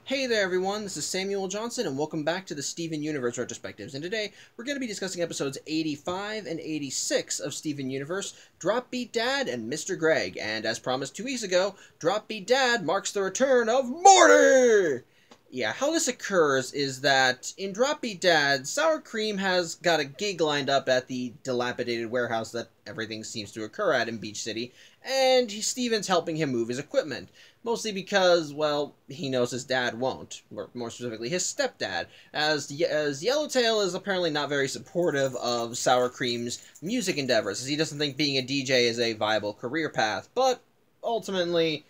Hey there everyone, this is Samuel Johnson and welcome back to the Steven Universe Retrospectives, and today we're going to be discussing episodes 85 and 86 of Steven Universe, Drop Beat Dad and Mr. Greg, and as promised 2 weeks ago, Drop Beat Dad marks the return of MARTY! Yeah, how this occurs is that in Drop Beat Dad, Sour Cream has got a gig lined up at the dilapidated warehouse that everything seems to occur at in Beach City, and Steven's helping him move his equipment. Mostly because, well, he knows his dad won't, or more specifically, his stepdad, as Yellowtail is apparently not very supportive of Sour Cream's music endeavors, as he doesn't think being a DJ is a viable career path, but ultimately,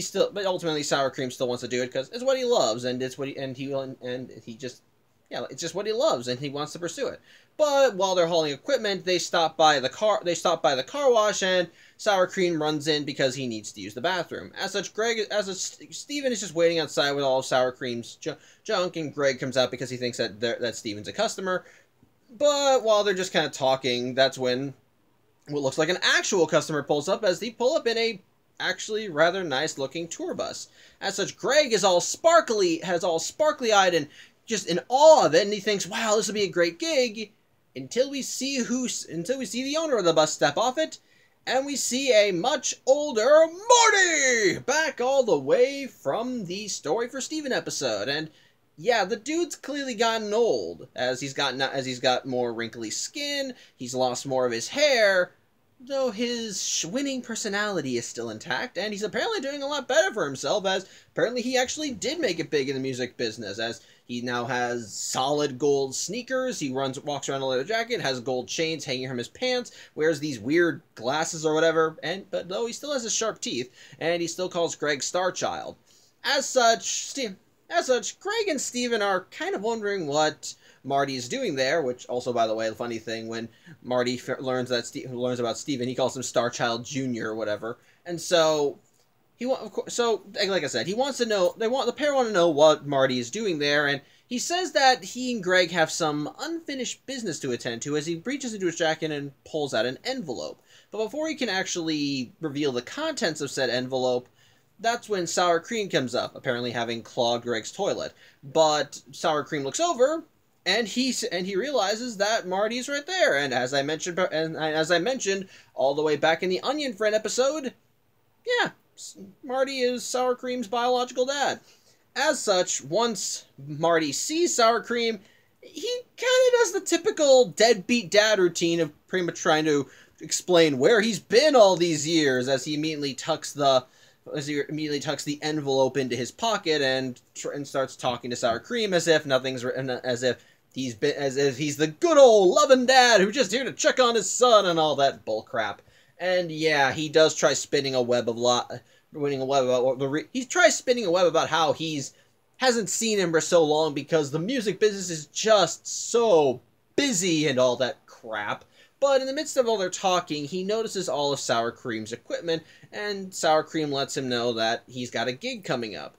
Sour Cream still wants to do it because it's what he loves, and it's what it's just what he loves, and he wants to pursue it. But while they're hauling equipment, they stop by the car wash, and Sour Cream runs in because he needs to use the bathroom. As such, Steven is just waiting outside with all of Sour Cream's junk, and Greg comes out because he thinks that Steven's a customer. But while they're just kind of talking, that's when what looks like an actual customer pulls up, as they pull up in a actually rather nice looking tour bus. As such, Greg is all sparkly-eyed and just in awe of it, and he thinks, wow, this will be a great gig, until we see the owner of the bus step off it, and we see a much older MARTY back all the way from the Story for Steven episode. And yeah, the dude's clearly gotten old, as he's got more wrinkly skin, he's lost more of his hair, though his winning personality is still intact, and he's apparently doing a lot better for himself, as apparently he actually did make it big in the music business, as he now has solid gold sneakers, he walks around in a leather jacket, has gold chains hanging from his pants, wears these weird glasses or whatever, but though he still has his sharp teeth, and he still calls Greg Starchild. As such, Greg and Steven are kind of wondering what MARTY is doing there, which also, by the way, the funny thing, when MARTY learns about Steven, he calls him Starchild Jr. or whatever, and so like I said, the pair want to know what MARTY is doing there, and he says that he and Greg have some unfinished business to attend to, as he reaches into his jacket and pulls out an envelope. But before he can actually reveal the contents of said envelope, that's when Sour Cream comes up, apparently having clogged Greg's toilet. But Sour Cream looks over, and he realizes that MARTY's right there. And as I mentioned all the way back in the Onion Friend episode, yeah, MARTY is Sour Cream's biological dad. As such, once MARTY sees Sour Cream, he kind of does the typical deadbeat dad routine of pretty much trying to explain where he's been all these years, as he immediately tucks the envelope into his pocket and starts talking to Sour Cream as if he's the good old loving dad who's just here to check on his son and all that bullcrap. And yeah, he does try spinning a web about how hasn't seen him for so long because the music business is just so busy and all that crap. But in the midst of all their talking, he notices all of Sour Cream's equipment, and Sour Cream lets him know that he's got a gig coming up.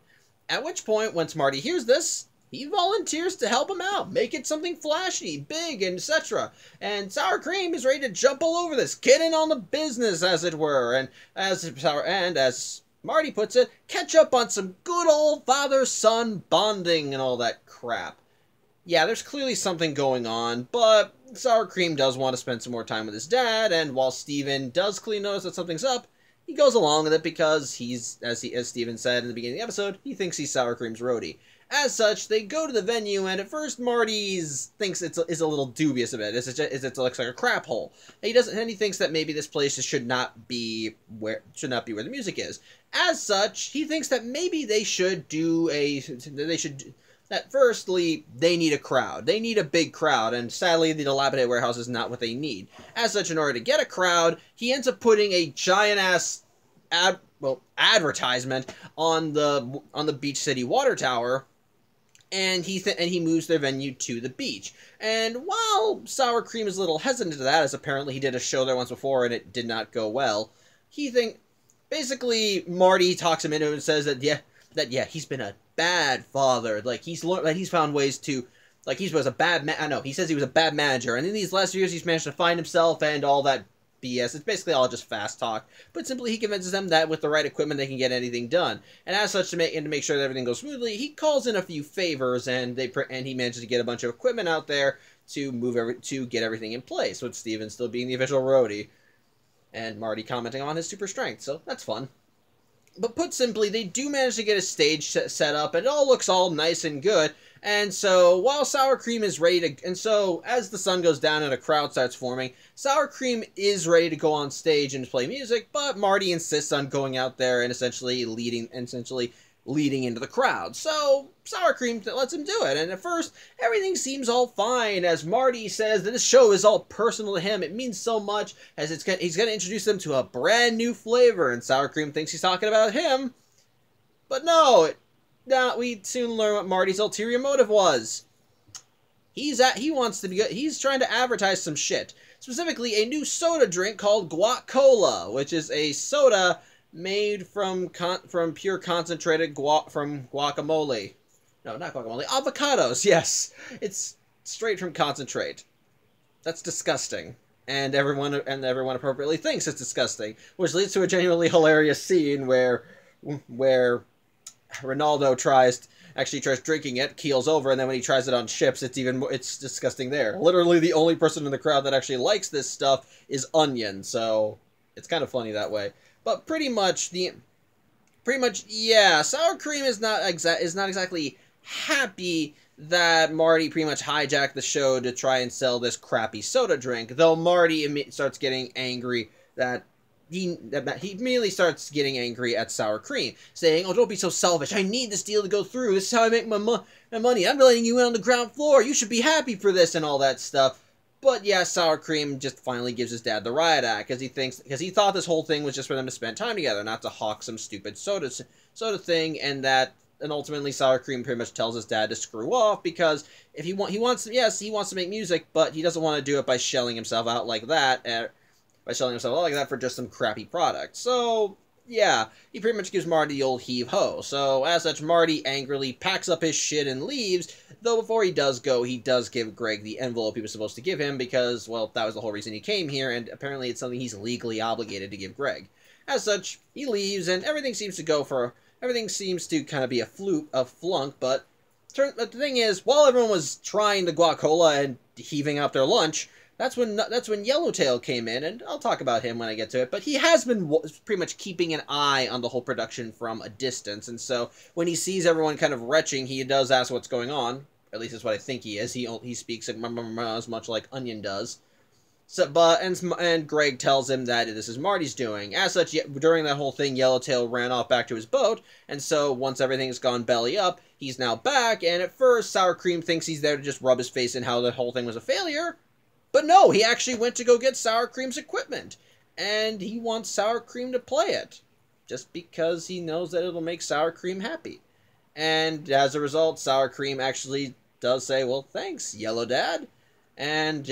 At which point, once MARTY hears this, he volunteers to help him out, make it something flashy, big, etc. And Sour Cream is ready to jump all over this, get in on the business, as it were, and as MARTY puts it, catch up on some good old father-son bonding and all that crap. Yeah, there's clearly something going on, but Sour Cream does want to spend some more time with his dad, and while Steven does clearly notice that something's up, he goes along with it because as Steven said in the beginning of the episode, he thinks he's Sour Cream's roadie. As such, they go to the venue, and at first MARTY thinks is a little dubious of it. It looks like a crap hole. He thinks that maybe this place should not be where the music is. As such, he thinks that maybe firstly, they need a crowd. They need a big crowd, and sadly, the dilapidated warehouse is not what they need. As such, in order to get a crowd, he ends up putting a giant-ass advertisement on the Beach City water tower, and he moves their venue to the beach. And while Sour Cream is a little hesitant to that, as apparently he did a show there once before and it did not go well, basically MARTY talks him into it and says that he's been a bad father. Like, he's found ways to, like, he says he was a bad manager, and in these last years he's managed to find himself and all that BS. It's basically all just fast talk. But simply, he convinces them that with the right equipment, they can get anything done. And as such, to make sure that everything goes smoothly, he calls in a few favors, and he manages to get a bunch of equipment out there to get everything in place, with Steven still being the official roadie, and Marty commenting on his super strength. So that's fun. But put simply, they do manage to get a stage set up, and it all looks all nice and good. And so, while Sour Cream is ready to... And so, as the sun goes down and a crowd starts forming, Sour Cream is ready to go on stage and play music, but Marty insists on going out there and essentially leading into the crowd. So, Sour Cream lets him do it, and at first, everything seems all fine, as Marty says that this show is all personal to him. It means so much, as he's going to introduce them to a brand new flavor, and Sour Cream thinks he's talking about him. But no, we soon learn what Marty's ulterior motive was. He's trying to advertise some shit. Specifically, a new soda drink called Guac-Cola, which is a soda made from pure concentrated from guacamole. No, not guacamole. Avocados, yes. It's straight from concentrate. That's disgusting. And everyone appropriately thinks it's disgusting, which leads to a genuinely hilarious scene where Ronaldo tries drinking it, keels over, and then when he tries it on chips, it's disgusting there. Literally the only person in the crowd that actually likes this stuff is Onion, so it's kind of funny that way. But pretty much, yeah, Sour Cream is not exactly happy that Marty pretty much hijacked the show to try and sell this crappy soda drink, though Marty starts getting angry that he immediately starts getting angry at Sour Cream, saying, "Oh, don't be so selfish. I need this deal to go through. This is how I make my money. I'm letting you in on the ground floor. You should be happy for this," and all that stuff. But yeah, Sour Cream just finally gives his dad the riot act, because he thought this whole thing was just for them to spend time together, not to hawk some stupid soda thing, and ultimately Sour Cream pretty much tells his dad to screw off, because he wants to make music, but he doesn't want to do it by shelling himself out like that, for just some crappy product. So yeah, he pretty much gives Marty the old heave-ho. So as such, Marty angrily packs up his shit and leaves, though before he does go, he does give Greg the envelope he was supposed to give him, because, well, that was the whole reason he came here, and apparently it's something he's legally obligated to give Greg. As such, he leaves, and everything seems to kind of be a flunk, but the thing is, while everyone was trying the guac-cola and heaving out their lunch, that's when Yellowtail came in, and I'll talk about him when I get to it, but he has been pretty much keeping an eye on the whole production from a distance, and so when he sees everyone kind of retching, he does ask what's going on. At least that's what I think he is. He speaks as much like Onion does. So, and Greg tells him that this is Marty's doing. As such, during that whole thing, Yellowtail ran off back to his boat, and so once everything's gone belly up, he's now back, and at first, Sour Cream thinks he's there to just rub his face in how the whole thing was a failure. But no, he actually went to go get Sour Cream's equipment, and he wants Sour Cream to play it, just because he knows that it'll make Sour Cream happy. And as a result, Sour Cream actually does say, "Well, thanks, Yellow Dad," and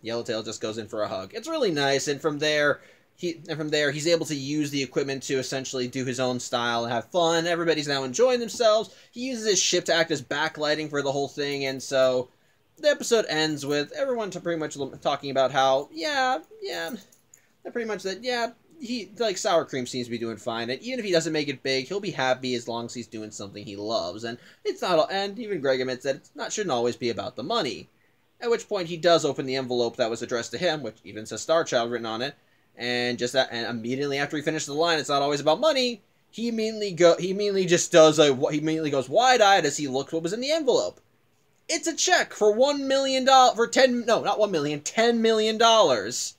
Yellowtail just goes in for a hug. It's really nice, and from there, he's able to use the equipment to essentially do his own style and have fun. Everybody's now enjoying themselves. He uses his ship to act as backlighting for the whole thing, and so the episode ends with everyone pretty much talking about how, Sour Cream seems to be doing fine, and even if he doesn't make it big, he'll be happy as long as he's doing something he loves, and even Greg admits that shouldn't always be about the money. At which point he does open the envelope that was addressed to him, which even says Star Child written on it, and immediately after he finishes the line, "It's not always about money," he immediately goes wide-eyed as he looks what was in the envelope. It's a check for $10 million. $10 million. So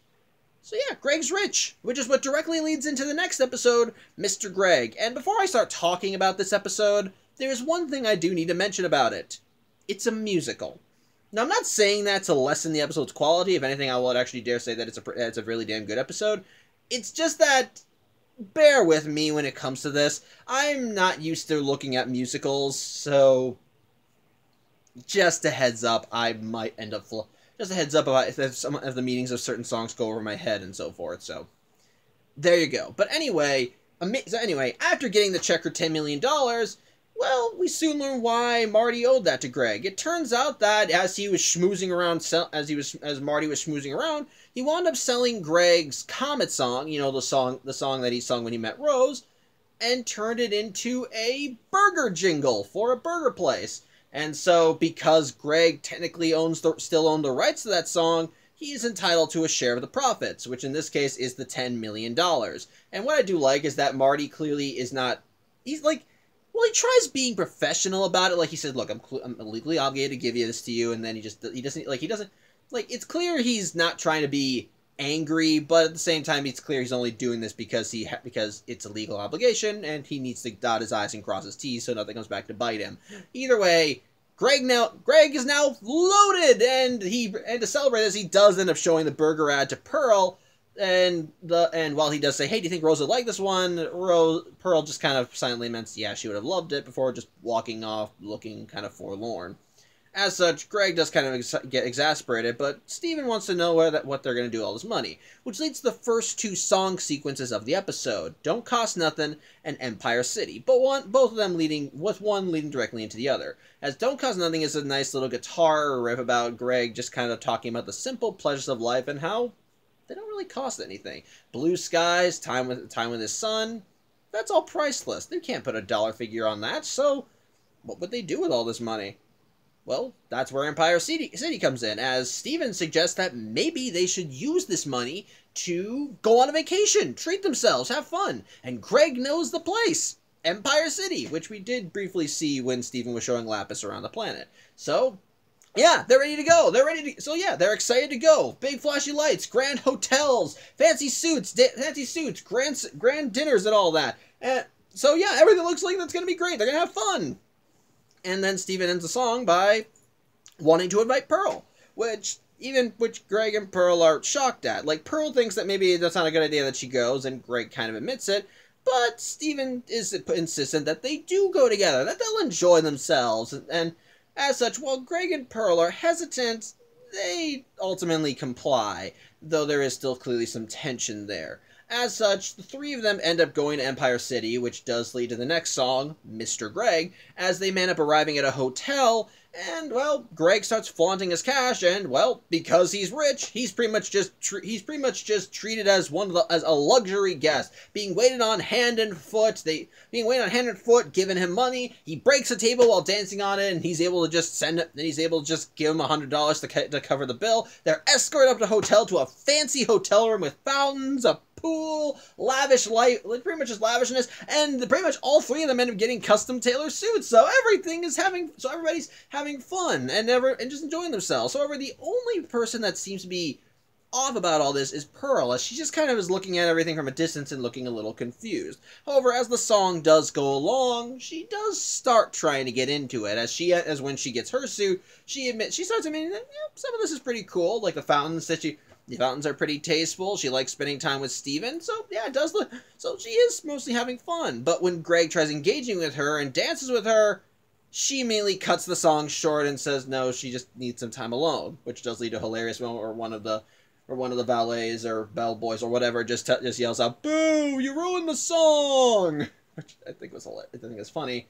yeah, Greg's rich, which is what directly leads into the next episode, Mr. Greg. And before I start talking about this episode, there's one thing I do need to mention about it. It's a musical. Now, I'm not saying that to lessen the episode's quality. If anything, I would actually dare say that it's a really damn good episode. It's just that, bear with me when it comes to this. I'm not used to looking at musicals, so just a heads up, I might end up just a heads up about if some of the meanings of certain songs go over my head and so forth. So there you go. But anyway, after getting the check for $10 million, Well, we soon learn why Marty owed that to Greg. It turns out that as he was schmoozing around, as Marty was schmoozing around, he wound up selling Greg's Comet song, you know, the song that he sung when he met Rose, and turned it into a burger jingle for a burger place. And so, because Greg technically still owned the rights to that song, he is entitled to a share of the profits, which in this case is the $10 million. And what I do like is that Marty clearly is not. He's like. Well, he tries being professional about it. Like he said, look, I'm legally obligated to give this to you. And then he doesn't, it's clear he's not trying to be angry, but at the same time, it's clear he's only doing this because because it's a legal obligation and he needs to dot his I's and cross his T's so nothing comes back to bite him. Either way, Greg is now loaded, and to celebrate this, he does end up showing the burger ad to Pearl. And while he does say, hey, do you think Rose would like this one? Pearl just kind of silently laments, yeah, she would have loved it, before just walking off looking kind of forlorn. As such, Greg does kind of get exasperated, but Steven wants to know what they're going to do with all this money, which leads to the first two song sequences of the episode, Don't Cost Nothing and Empire City, but both of them leading directly into the other. As Don't Cost Nothing is a nice little guitar riff about Greg just kind of talking about the simple pleasures of life and how they don't really cost anything. Blue skies, time with his son, that's all priceless. They can't put a dollar figure on that, so what would they do with all this money? Well, that's where Empire City comes in, as Steven suggests that maybe they should use this money to go on a vacation, treat themselves, have fun. And Greg knows the place, Empire City, which we did briefly see when Steven was showing Lapis around the planet. So, yeah, they're ready to go. They're excited to go. Big flashy lights, grand hotels, fancy suits, grand dinners and all that. So yeah, everything looks like that's going to be great. They're going to have fun. And then Steven ends the song by wanting to invite Pearl, which Greg and Pearl are shocked at. Like, Pearl thinks that maybe that's not a good idea that she goes, and Greg kind of admits it, but Steven is insistent that they do go together, that they'll enjoy themselves, and as such, while Greg and Pearl are hesitant, they ultimately comply, though there is still clearly some tension there. As such, the three of them end up going to Empire City, which does lead to the next song, Mr. Greg, as they end up arriving at a hotel, and, well, Greg starts flaunting his cash, and, well, because he's rich, he's pretty much just treated as as a luxury guest, being waited on hand and foot, giving him money. He breaks a table while dancing on it, and he's able to just give him $100 to cover the bill. They're escorted up to hotel to a fancy hotel room with fountains, a pool, lavish light, pretty much just lavishness, and pretty much all three of them end up getting custom tailored suits. So everybody's having fun and just enjoying themselves. However, the only person that seems to be off about all this is Pearl, as she just kind of is looking at everything from a distance and looking a little confused. However, as the song does go along, she does start trying to get into it, as when she gets her suit, she starts admitting that, some of this is pretty cool, like the fountains are pretty tasteful. She likes spending time with Steven, so yeah, it does look. So she is mostly having fun. But when Greg tries engaging with her and dances with her, she immediately cuts the song short and says no, she just needs some time alone, which does lead to a hilarious moment where one of the valets or bellboys or whatever just yells out, "Boo! You ruined the song!" Which I think was hilarious. I think it's funny.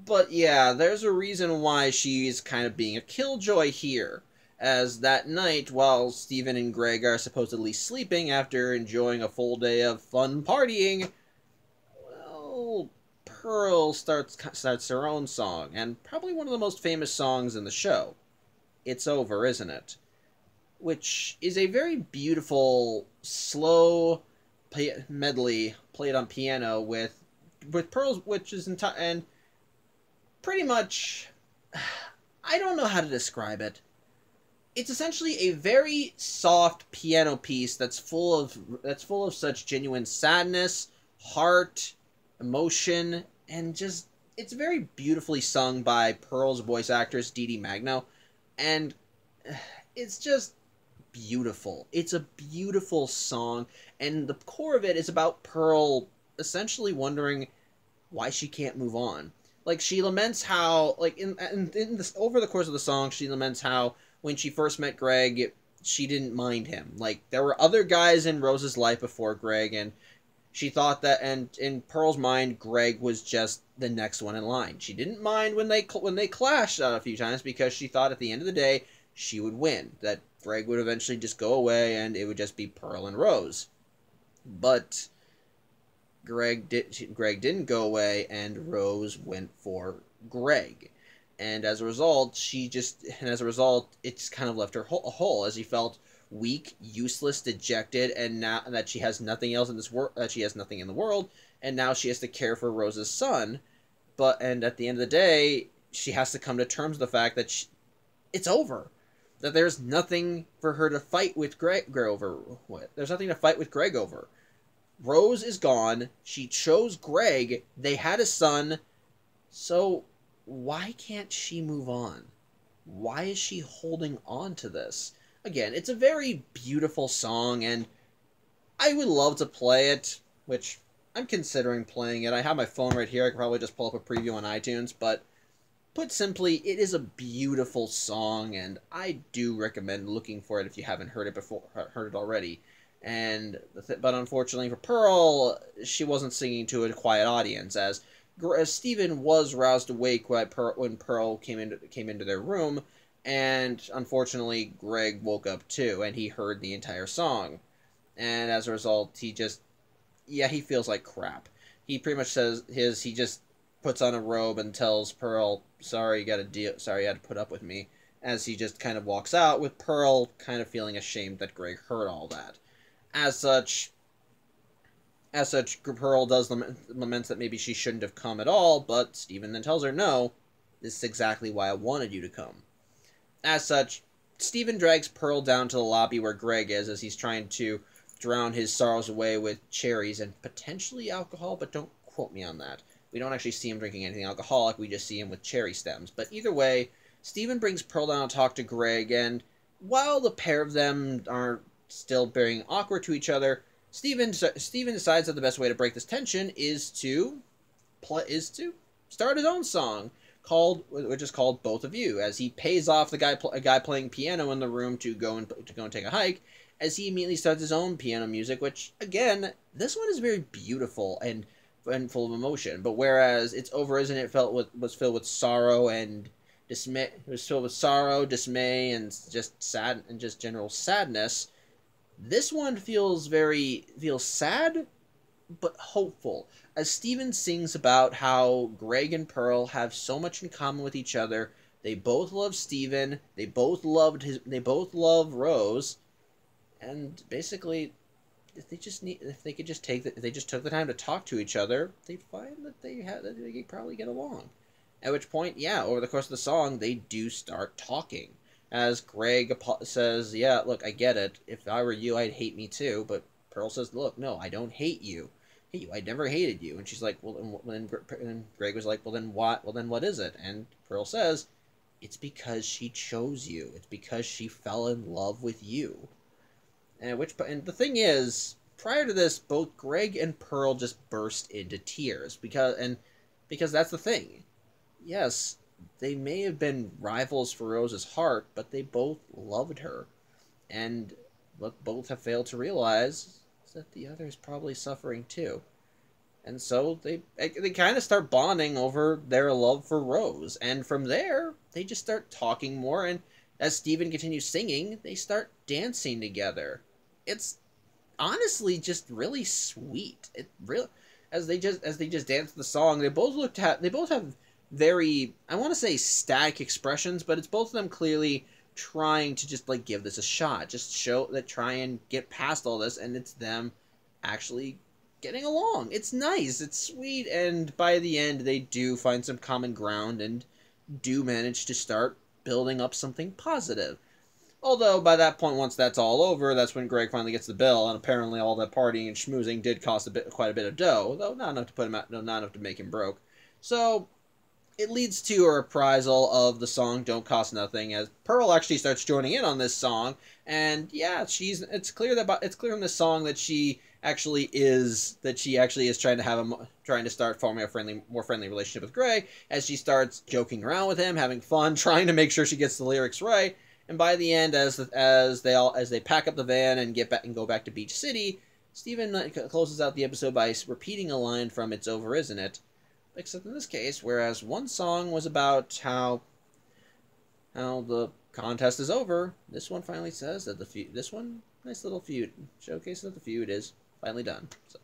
But yeah, there's a reason why she's kind of being a killjoy here. As that night, while Steven and Greg are supposedly sleeping after enjoying a full day of fun partying, well, Pearl starts her own song, and probably one of the most famous songs in the show. It's Over, Isn't It? Which is a very beautiful, slow medley played on piano with Pearl's, and pretty much, I don't know how to describe it. It's essentially a very soft piano piece that's full of such genuine sadness, heart, emotion, and just it's very beautifully sung by Pearl's voice actress Dee Dee Magno, and it's just beautiful. It's a beautiful song, and the core of it is about Pearl essentially wondering why she can't move on. Like, she laments how, like, in this, over the course of the song, she laments how when she first met Greg, she didn't mind him. Like, there were other guys in Rose's life before Greg, and She thought that, and in Pearl's mind, Greg was just the next one in line. She didn't mind when they clashed a few times because she thought at the end of the day she would win. That Greg would eventually just go away and it would just be Pearl and Rose. But Greg didn't go away, and Rose went for Greg. And as a result, it just kind of left her a hole, as he felt weak, useless, dejected, and now that she has nothing else in this world, that she has nothing in the world, and now she has to care for Rose's son. And at the end of the day, she has to come to terms with the fact that it's over. That there's nothing for her to fight with Greg over. There's nothing to fight with Greg over. Rose is gone. She chose Greg. They had a son. So why can't she move on? Why is she holding on to this? Again, it's a very beautiful song, and I would love to play it, which I'm considering playing it. I have my phone right here. I could probably just pull up a preview on iTunes, but put simply, it is a beautiful song, and I do recommend looking for it if you haven't heard it already. But unfortunately for Pearl, she wasn't singing to a quiet audience, as Stephen was roused awake when Pearl came into their room, and unfortunately Greg woke up too, and he heard the entire song. And as a result, he feels like crap. He pretty much he just puts on a robe and tells Pearl, sorry you had to put up with me, as he just kind of walks out, with Pearl kind of feeling ashamed that Greg heard all that. As such, Pearl does laments that maybe she shouldn't have come at all, but Stephen then tells her, no, this is exactly why I wanted you to come. As such, Stephen drags Pearl down to the lobby where Greg is, as he's trying to drown his sorrows away with cherries and potentially alcohol, but don't quote me on that. We don't actually see him drinking anything alcoholic, we just see him with cherry stems. But either way, Stephen brings Pearl down to talk to Greg, and while the pair of them are still being awkward to each other, Stephen decides that the best way to break this tension is to start his own song, which is called "Both of You," as he pays off a guy playing piano in the room to go and take a hike, as he immediately starts his own piano music, which again, this one is very beautiful and full of emotion. But whereas "It's Over, Isn't It" was filled with sorrow and dismay, and just general sadness, this one feels sad, but hopeful, as Stephen sings about how Greg and Pearl have so much in common with each other. They both love Stephen. They both love Rose, and basically, if they just took the time to talk to each other, they'd find that they could probably get along. At which point, over the course of the song, they do start talking. As Greg says, yeah, look, I get it. If I were you, I'd hate me too. But Pearl says, look, no, I don't hate you. I never hated you. And she's like, well, and Greg was like, well, then what? Well, then what is it? And Pearl says, it's because she chose you. It's because she fell in love with you. And the thing is, prior to this, both Greg and Pearl just burst into tears because that's the thing. Yes, they may have been rivals for Rose's heart, but they both loved her. And what both have failed to realize is that the other is probably suffering too. And so they kind of start bonding over their love for Rose. And from there, they just start talking more. And as Stephen continues singing, they start dancing together. It's honestly just really sweet. As they just dance the song, they both have very, I want to say static expressions, but it's both of them clearly trying to just give this a shot, just try and get past all this, and it's them actually getting along. It's nice, it's sweet, and by the end they do find some common ground and do manage to start building up something positive. Although by that point, once that's all over, that's when Greg finally gets the bill, and apparently all that partying and schmoozing did cost quite a bit of dough, though not enough to put him out, not enough to make him broke. So it leads to a reprisal of the song "Don't Cost Nothing," as Pearl actually starts joining in on this song, and it's clear in this song that she actually is trying to start forming a more friendly relationship with Greg, as she starts joking around with him, having fun, trying to make sure she gets the lyrics right. And by the end, as they pack up the van and go back to Beach City, Steven closes out the episode by repeating a line from It's Over, Isn't It? Except in this case, whereas one song was about how the contest is over, this one finally says that this one, nice little feud, showcases that the feud is finally done. So.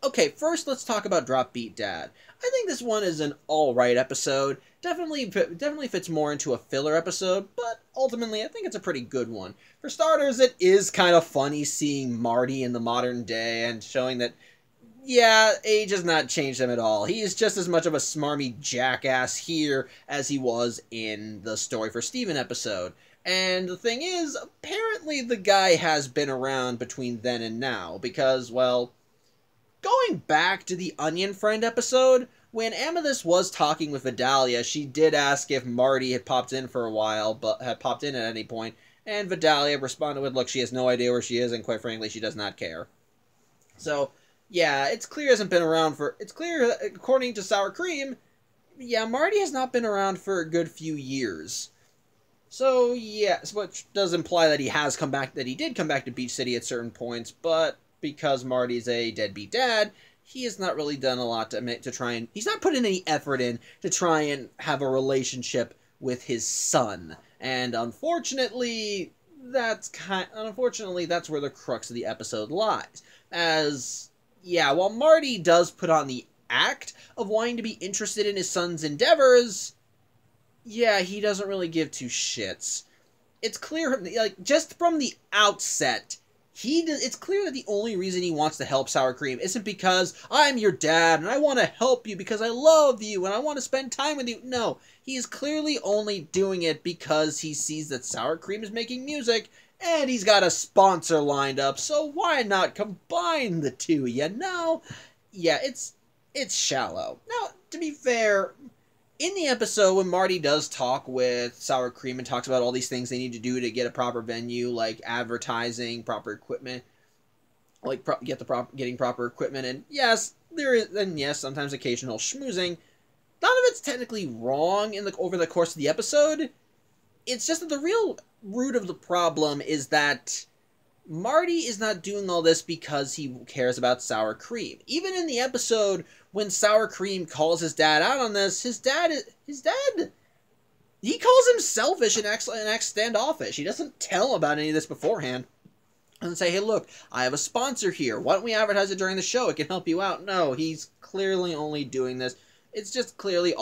Okay, first let's talk about Drop Beat Dad. I think this one is an alright episode. Definitely fits more into a filler episode, but ultimately I think it's a pretty good one. For starters, it is kind of funny seeing Marty in the modern day and showing that, yeah, age has not changed him at all. He is just as much of a smarmy jackass here as he was in the Story for Steven episode. And the thing is, apparently the guy has been around between then and now, because, well, going back to the Onion Friend episode, when Amethyst was talking with Vidalia, she did ask if Marty had popped in for a while, but had popped in at any point, and Vidalia responded with, look, she has no idea where she is, and quite frankly, she does not care. So, yeah, it's clear he hasn't been around for... It's clear, according to Sour Cream, yeah, Marty has not been around for a good few years. So, yeah, which does imply that he has come back, that he did come back to Beach City at certain points, but because Marty's a deadbeat dad, he has not really done a lot to try and... He's not put in any effort in to try and have a relationship with his son. And unfortunately, that's where the crux of the episode lies. As... yeah, while Marty does put on the act of wanting to be interested in his son's endeavors, yeah, he doesn't really give two shits. It's clear, like, just from the outset, it's clear that the only reason he wants to help Sour Cream isn't because I'm your dad and I want to help you because I love you and I want to spend time with you. No, he is clearly only doing it because he sees that Sour Cream is making music and he's got a sponsor lined up, so why not combine the two, you know? Yeah, it's shallow. Now, to be fair, in the episode when Marty does talk with Sour Cream and talks about all these things they need to do to get a proper venue, like advertising, proper equipment, like getting proper equipment, and yes, there is, and yes, sometimes occasional schmoozing. None of it's technically wrong over the course of the episode. It's just that the real root of the problem is that Marty is not doing all this because he cares about Sour Cream. Even in the episode when Sour Cream calls his dad out on this, he calls him selfish and acts standoffish. He doesn't tell him about any of this beforehand. And say, hey, look, I have a sponsor here. Why don't we advertise it during the show? It can help you out. No, he's clearly only doing this. It's clearly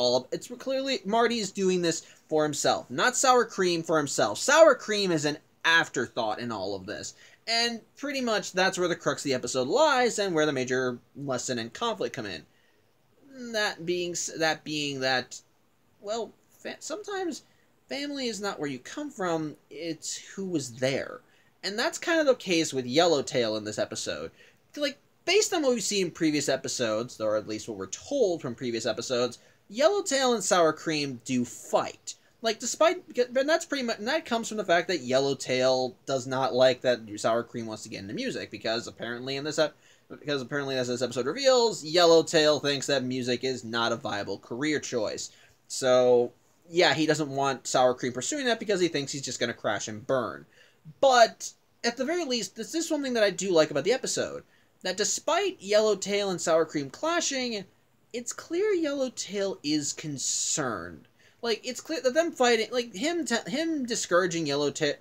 Marty's doing this for himself. Not Sour Cream for himself. Sour Cream is an afterthought in all of this. And pretty much that's where the crux of the episode lies and where the major lesson and conflict come in. That being that, well, sometimes family is not where you come from, it's who was there. And that's kind of the case with Yellowtail in this episode. Like, based on what we've seen in previous episodes, or at least what we're told from previous episodes, Yellowtail and Sour Cream do fight. Like, but that's pretty much, and that comes from the fact that Yellowtail does not like that Sour Cream wants to get into music, because apparently as this episode reveals, Yellowtail thinks that music is not a viable career choice. So, yeah, he doesn't want Sour Cream pursuing that because he thinks he's just going to crash and burn. But, at the very least, this is something that I do like about the episode. That despite Yellowtail and Sour Cream clashing, it's clear Yellowtail is concerned. Like, it's clear that them fighting, like, him discouraging Yellowtail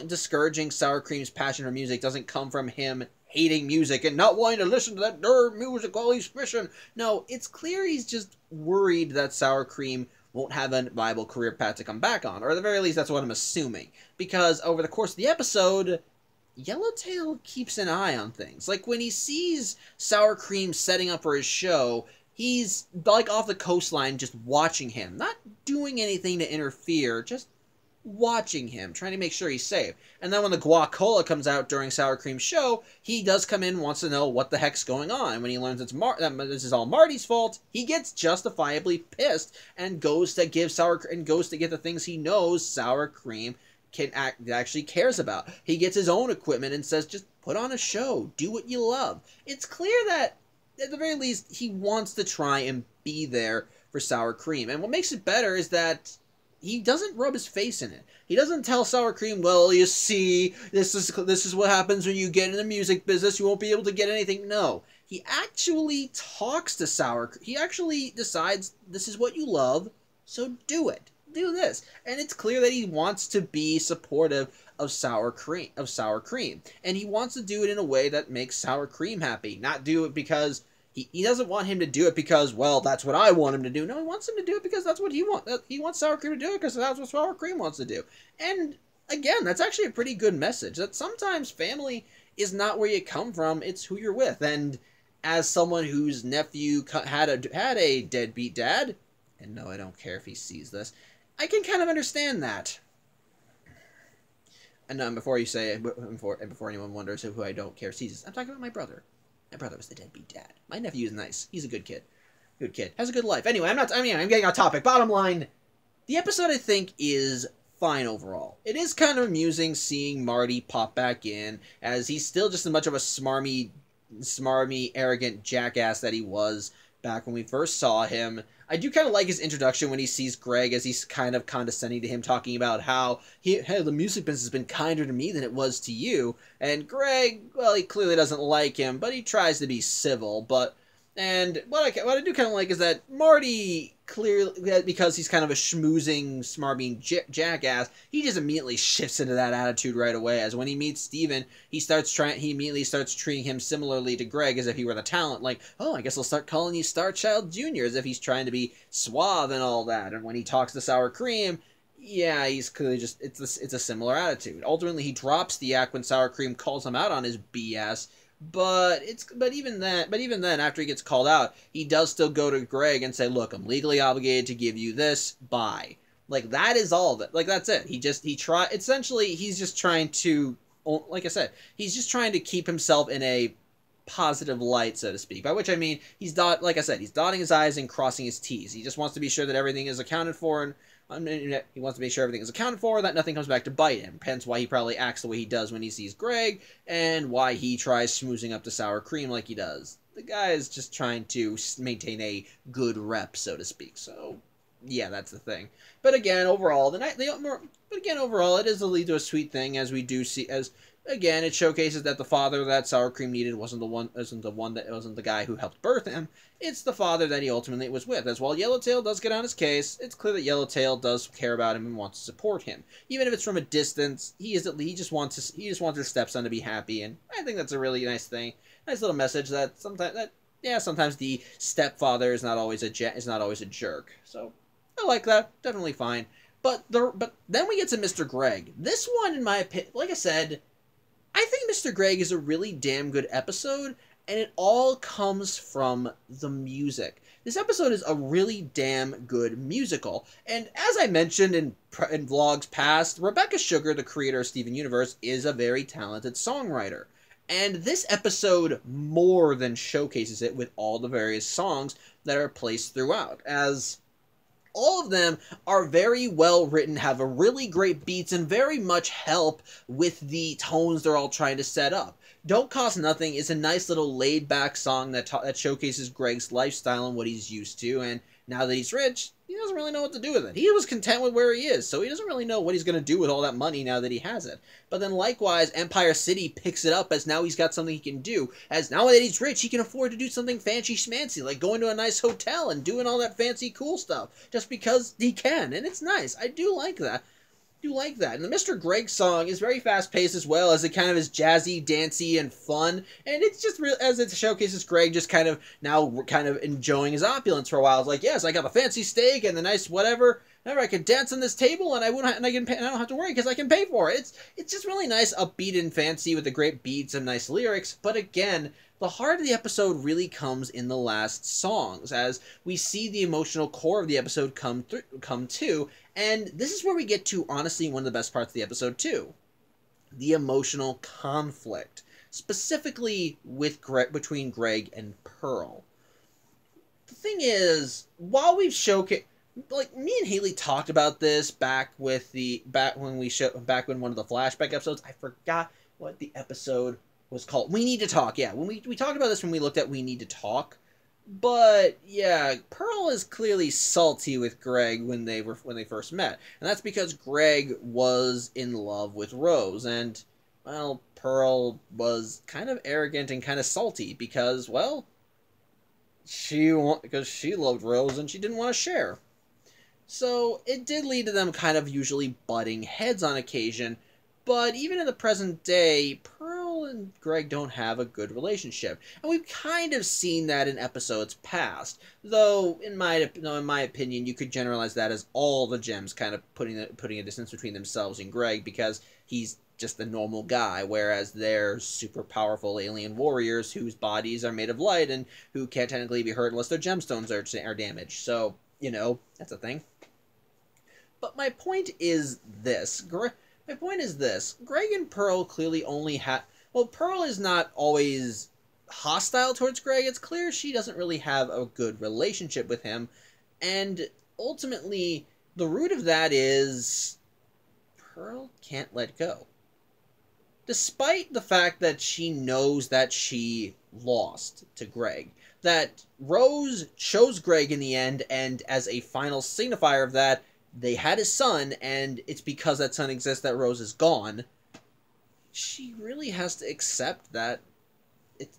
discouraging Sour Cream's passion for music doesn't come from him hating music and not wanting to listen to that nerd music while he's fishing. No, it's clear he's just worried that Sour Cream won't have a viable career path to come back on. Or at the very least, that's what I'm assuming. Because over the course of the episode, Yellowtail keeps an eye on things. Like, when he sees Sour Cream setting up for his show, he's, like, off the coastline just watching him. Not doing anything to interfere, just watching him, trying to make sure he's safe. And then when the guacola comes out during Sour Cream's show, he does come in, wants to know what the heck's going on. And when he learns that this is all Marty's fault, he gets justifiably pissed and goes to get the things he knows Sour Cream actually cares about. He gets his own equipment and says, just put on a show, do what you love. It's clear that, at the very least, he wants to try and be there for Sour Cream. And what makes it better is that he doesn't rub his face in it. He doesn't tell Sour Cream, well, you see, this is what happens when you get in the music business. You won't be able to get anything. No. He actually talks to Sour Cream. He actually decides, this is what you love, so do it. Do this. And it's clear that he wants to be supportive of Sour Cream. And he wants to do it in a way that makes Sour Cream happy. Not do it because he doesn't want him to do it because, well, that's what I want him to do. No, he wants him to do it because that's what he wants. He wants Sour Cream to do it because that's what Sour Cream wants to do. And again, that's actually a pretty good message. That sometimes family is not where you come from, it's who you're with. And as someone whose nephew had a deadbeat dad, and no, I don't care if he sees this, I can kind of understand that. And before you say, before anyone wonders who I don't care sees this, I'm talking about my brother. My brother was the deadbeat dad. My nephew is nice. He's a good kid. Good kid. Has a good life. Anyway, I'm getting off topic. Bottom line, the episode, I think, is fine overall. It is kind of amusing seeing Marty pop back in, as he's still just as much of a smarmy, arrogant jackass that he was back when we first saw him. I do kind of like his introduction when he sees Greg, as he's kind of condescending to him, talking about how, hey, the music business has been kinder to me than it was to you. And Greg, well, he clearly doesn't like him, but he tries to be civil. And what I do kind of like is that Marty, clearly, because he's kind of a schmoozing, smarmy jackass, he just immediately shifts into that attitude right away. As when he meets Steven, he immediately starts treating him similarly to Greg, as if he were the talent. Like, oh, I guess I'll start calling you Star Child Jr., as if he's trying to be suave and all that. And when he talks to Sour Cream, yeah, he's clearly just, it's a similar attitude. Ultimately, he drops the act when Sour Cream calls him out on his BS. But even then, after he gets called out, he does still go to Greg and say, look, I'm legally obligated to give you this, bye. Like, that is all that, like, that's it. Essentially, he's just trying to, like I said, he's just trying to keep himself in a positive light, so to speak. By which I mean, he's dotting his I's and crossing his T's. He just wants to be sure that everything is accounted for, and he wants to make sure everything is accounted for, that nothing comes back to bite him. Hence why he probably acts the way he does when he sees Greg, and why he tries schmoozing up to Sour Cream like he does. The guy is just trying to maintain a good rep, so to speak. So, yeah, that's the thing. But again, overall, it is the lead to a sweet thing, as we do see, again, it showcases that the father that Sour Cream needed wasn't the guy who helped birth him. It's the father that he ultimately was with. As while Yellowtail does get on his case, it's clear that Yellowtail does care about him and wants to support him, even if it's from a distance. He just wants his stepson to be happy, and I think that's a really nice thing, nice little message that sometimes the stepfather is not always a jerk. So I like that. Definitely fine. But then we get to Mr. Greg. This one, in my opinion, like I said, I think Mr. Greg is a really damn good episode, and it all comes from the music. This episode is a really damn good musical, and as I mentioned in vlogs past, Rebecca Sugar, the creator of Steven Universe, is a very talented songwriter. And this episode more than showcases it with all the various songs that are placed throughout, as all of them are very well written, have a really great beats, and very much help with the tones they're all trying to set up. Don't Cost Nothing is a nice little laid-back song that showcases Greg's lifestyle and what he's used to, and now that he's rich, he doesn't really know what to do with it. He was content with where he is, so he doesn't really know what he's going to do with all that money now that he has it. But then likewise, Empire City picks it up, as now he's got something he can do, as now that he's rich, he can afford to do something fancy schmancy, like going to a nice hotel and doing all that fancy cool stuff, just because he can, and it's nice. I do like that. And the Mr. Greg song is very fast-paced as well, as it kind of is jazzy, dancey, and fun. And it's just real, as it showcases Greg just kind of enjoying his opulence for a while. It's like, yes, I got the fancy steak and the nice whatever. I can dance on this table, and I don't have to worry because I can pay for it. It's just really nice, upbeat and fancy with the great beats and nice lyrics. But again, the heart of the episode really comes in the last songs, as we see the emotional core of the episode come to, and this is where we get to, honestly, one of the best parts of the episode, too. The emotional conflict, specifically between Greg and Pearl. The thing is, while we've showcased, like, me and Haley talked about this back when one of the flashback episodes. I forgot what the episode was called. We Need to Talk. Yeah, when we talked about this when we looked at We Need to Talk. But yeah, Pearl is clearly salty with Greg when they first met, and that's because Greg was in love with Rose, and well, Pearl was kind of arrogant and kind of salty because well, because she loved Rose and she didn't want to share. So it did lead to them kind of usually butting heads on occasion, but even in the present day, Pearl and Greg don't have a good relationship, and we've kind of seen that in episodes past. Though, in my opinion, you could generalize that as all the gems kind of putting a distance between themselves and Greg because he's just a normal guy, whereas they're super powerful alien warriors whose bodies are made of light and who can't technically be hurt unless their gemstones are damaged. So, that's a thing. But my point is this. Greg and Pearl clearly only have... Well, Pearl is not always hostile towards Greg. It's clear she doesn't really have a good relationship with him. And ultimately, the root of that is... Pearl can't let go. Despite the fact that she knows that she lost to Greg. That Rose chose Greg in the end, and as a final signifier of that, they had a son, and it's because that son exists that Rose is gone. She really has to accept that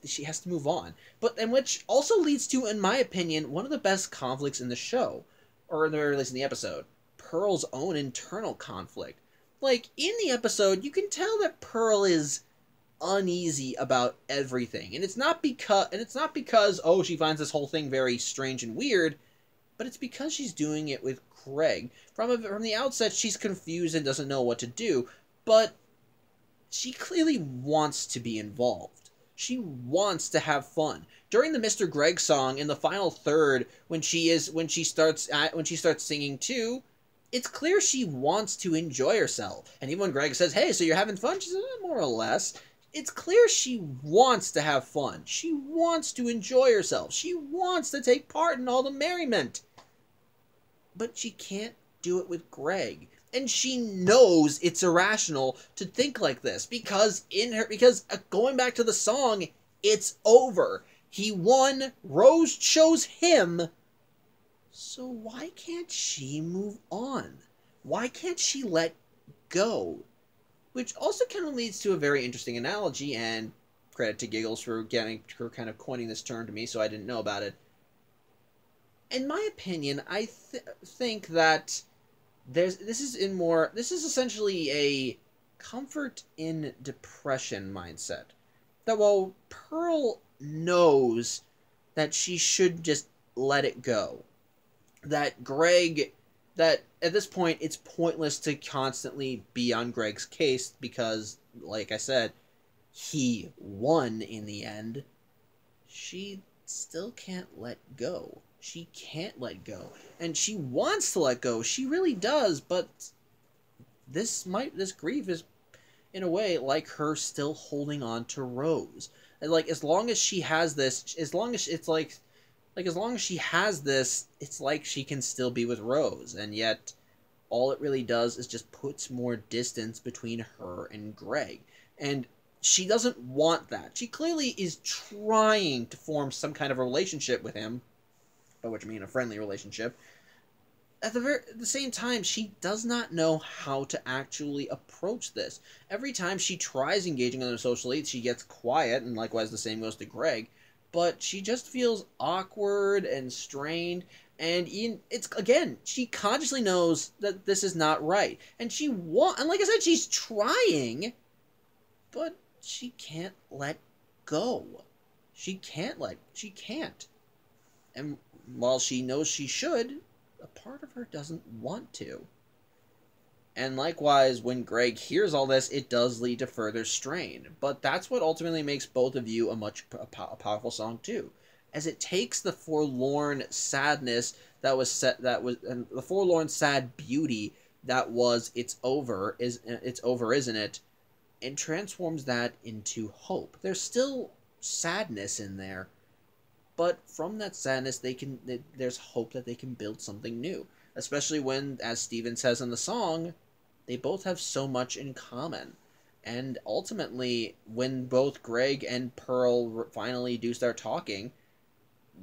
she has to move on. And which also leads to, in my opinion, one of the best conflicts in the show, or at the very least in the episode, Pearl's own internal conflict. Like, in the episode, you can tell that Pearl is uneasy about everything. And it's not because, oh, she finds this whole thing very strange and weird, but it's because she's doing it with Greg. From the outset, she's confused and doesn't know what to do, but she clearly wants to be involved. She wants to have fun. During the Mr. Greg song, in the final third, when she starts singing too, it's clear she wants to enjoy herself. And even when Greg says, "Hey, so you're having fun?" She says, "More or less." It's clear she wants to have fun. She wants to enjoy herself. She wants to take part in all the merriment. But she can't do it with Greg. And she knows it's irrational to think like this because going back to the song, it's over. He won, Rose chose him. So why can't she move on? Why can't she let go? Which also kind of leads to a very interesting analogy, and credit to Giggles for kind of coining this term to me so I didn't know about it. In my opinion, I think that this is essentially a comfort in depression mindset. That while Pearl knows that she should just let it go, that at this point it's pointless to constantly be on Greg's case because, like I said, he won in the end, she still can't let go. She can't let go. And she wants to let go. She really does, but this grief is, in a way, like her still holding on to Rose. And like, as long as she has this, as long as she has this, it's like she can still be with Rose. And yet, all it really does is just puts more distance between her and Greg. And she doesn't want that. She clearly is trying to form some kind of a relationship with him, by which I mean a friendly relationship. At the same time, she does not know how to actually approach this. Every time she tries engaging on them socially, she gets quiet, and likewise the same goes to Greg. But she just feels awkward and strained, and she consciously knows that this is not right. And and like I said, she's trying, but she can't let go. She can't. And while she knows she should, a part of her doesn't want to. And likewise, when Greg hears all this, it does lead to further strain. But that's what ultimately makes Both of You a powerful song too, as it takes the forlorn sadness and the forlorn sad beauty that was "It's over, isn't it?" and transforms that into hope. There's still sadness in there, but from that sadness, there's hope that they can build something new. Especially when, as Steven says in the song, they both have so much in common. And ultimately, when both Greg and Pearl finally do start talking,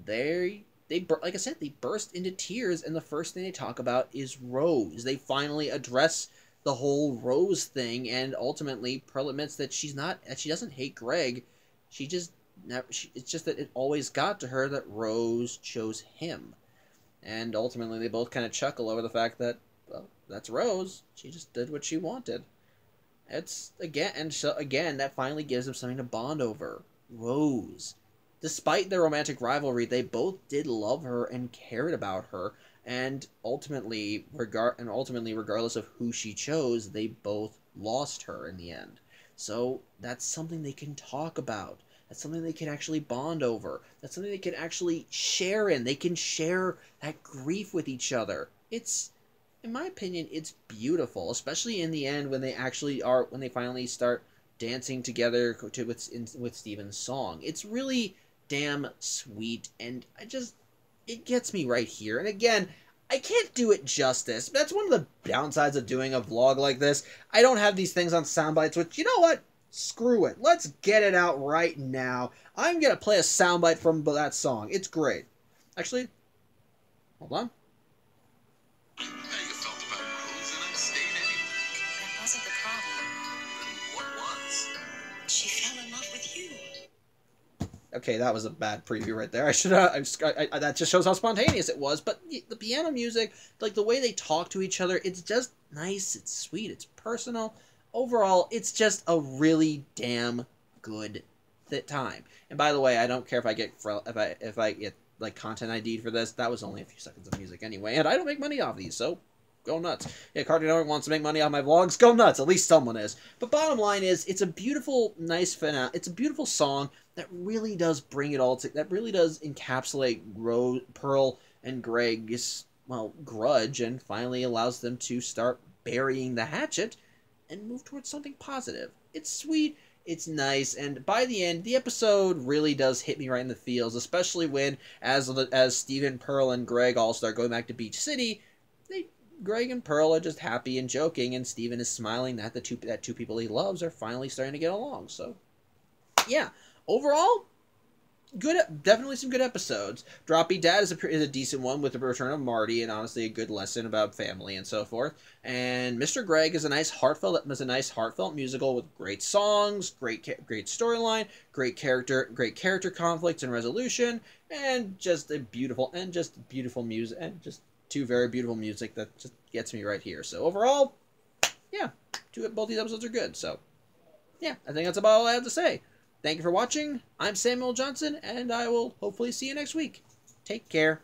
like I said, they burst into tears, and the first thing they talk about is Rose. They finally address the whole Rose thing, and ultimately Pearl admits that she doesn't hate Greg. She just it's just that it always got to her that Rose chose him. And ultimately they both kind of chuckle over the fact that, well, that's Rose. She just did what she wanted. Again, that finally gives them something to bond over. Rose. Despite their romantic rivalry, they both did love her and cared about her, and ultimately, regardless of who she chose, they both lost her in the end. So that's something they can talk about. That's something they can actually bond over. That's something they can actually share in. They can share that grief with each other. In my opinion, it's beautiful, especially in the end when they finally start dancing together with Steven's song. It's really damn sweet, and it gets me right here. And again, I can't do it justice. That's one of the downsides of doing a vlog like this. I don't have these things on sound bites, which, you know what? Screw it. Let's get it out right now. I'm going to play a soundbite from that song. It's great. Actually, hold on. How you felt about Rose and stayed anyway. That wasn't the problem. Then what was? She fell in love with you. Okay, that was a bad preview right there. That just shows how spontaneous it was. But the piano music, like the way they talk to each other, it's just nice, it's sweet, it's personal. Overall, it's just a really damn good time. And by the way, I don't care if I get like content ID'd for this. That was only a few seconds of music anyway, and I don't make money off these, so go nuts. Yeah, Cartoon Network wants to make money off my vlogs. Go nuts. At least someone is. But bottom line is, it's a beautiful, nice finale. It's a beautiful song that really does bring it all that really does encapsulate Pearl and Greg's, well, grudge, and finally allows them to start burying the hatchet and move towards something positive. It's sweet, it's nice, and by the end, the episode really does hit me right in the feels, especially when, as Steven, Pearl, and Greg all start going back to Beach City, Greg and Pearl are just happy and joking, and Steven is smiling that two people he loves are finally starting to get along. So, yeah, overall, definitely some good episodes. Drop Beat Dad is a decent one with the return of Marty, and honestly a good lesson about family and so forth. And Mr. Greg is a nice heartfelt musical with great songs, great storyline, great character conflicts and resolution, and just beautiful music, and just two very beautiful music that just gets me right here. So overall, yeah, both these episodes are good. So yeah, I think that's about all I have to say. Thank you for watching. I'm Samuel Johnson, and I will hopefully see you next week. Take care.